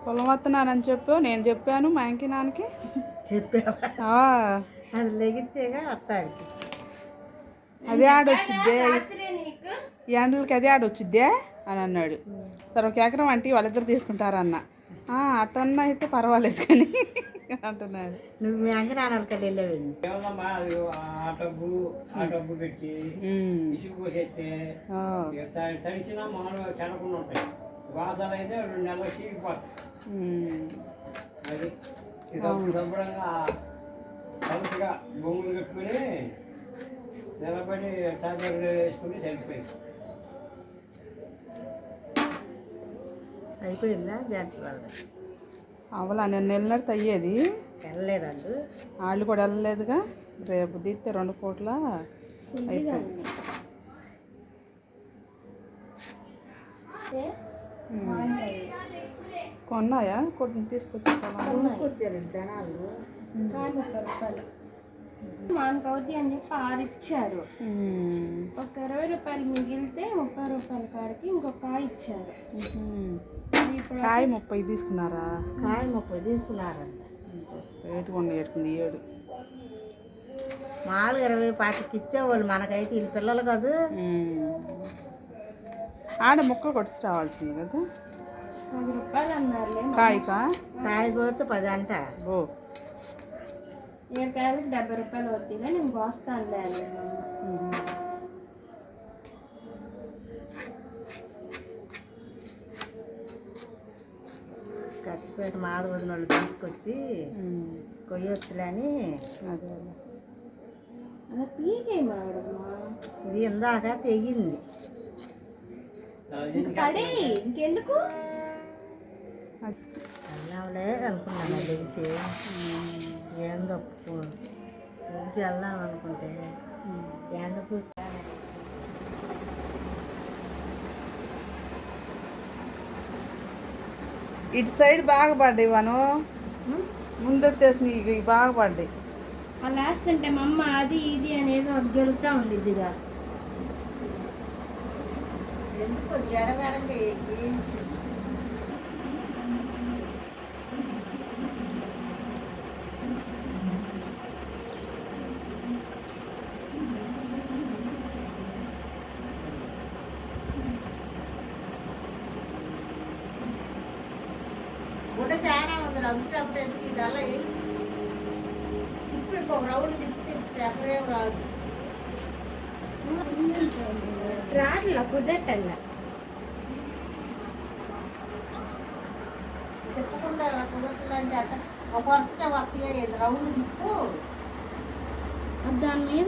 పొలం వస్తున్నానని చెప్పు. నేను చెప్పాను మా ఇంటి నాన్నకి. చెప్పావా? అది లెగితేగా వస్తాడు. అదే ఆడొచ్చిద్దే, ఈ ఎండలకి అదే ఆడొచ్చిద్దే అని అన్నాడు. సరే 1 ఎకరం అంటే వాళ్ళిద్దరు తీసుకుంటారన్న. అట్టన్నా అయితే పర్వాలేదు కానీ అంటున్నాడు. నువ్వు మీ అంగనాన్నకి వెళ్ళేవండి. పెట్టి ఇసుకు పోసేస్తే తడిసినా మామూలుగా చెడకుండా ఉంటాయి. వాసన అయితే 2 నెలలు చీకిపోతాయి. అది శుభ్రంగా తలుసుగా బొంగులు కట్టుకుని నిలబడి చాదర్ వేసుకుని చనిపోయింది. అయిపోయిందా జాతి వాళ్ళు? అవలా నేను వెళ్ళినట్టు అయ్యేది. వెళ్ళలేదండి, వాళ్ళు కూడా వెళ్ళలేదుగా. రేపు తీస్తే 2 పూట్ల అయిపోయింది. కొన్నాయా? కొన్ని తీసుకొచ్చి జనాలు మానకవుతి అని చెప్పి 6 ఇచ్చారు. ఒక 20 రూపాయలు మిగిలితే 30 రూపాయల కాడికి ఇంకొక కాయ ఇచ్చారు. కాయ 30 తీసుకున్నారా? కాయ 30 తీసుకున్నారంట. రేటు కొన్ని 7 మామూలుగా 20 పాటికి ఇచ్చేవాళ్ళు. మనకైతే వీళ్ళు పిల్లలు కాదు. ఆడ ముక్కలు కొట్టి రావాల్సింది కదా. 10 రూపాయలు అన్నారులే. కాయ కోతే 10 అంట. 7 కాయలకి 70 రూపాయలు అవుతుందిగా. నేను కోస్తానులే అని కత్తిపేట మాడ వదిన వాళ్ళు తీసుకొచ్చి కొయ్యొచ్చులే అని. అదే అలా పీకే మాడమ్మా. ఇది ఇందాక తెగింది. పడే ఇంకెందుకు వెళ్దాంలే అనుకున్నాను. తెలిసి ఏం తప్పు తెలిసి వెళ్దాం అనుకుంటే ఎండ చూసి ఇటు సైడ్ బాగా పడ్డాయి. వను ముందొచ్చేసి బాగా పడ్డాయి. అలా వేస్తుంటే మా అమ్మ అది ఇది అనేది ఒకటి గెలుగుతూ ఉండిద్దిగా. ఎందుకు కొద్దిగా ఎడబెడండి. గుడ్డ చాలా ఉంది. రంచుటప్పుడు ఎందుకు ఇదల్లా తిప్పి ఇంకొక రౌండ్ తిప్పి ఎక్కడేం రాదు. రాట్లా కుదరటల్లా తిప్పకుండా కుదరట్లంటే అట్ట ఒక వరుసగా వస్తాయి. రౌండ్ తిప్పు దాని మీద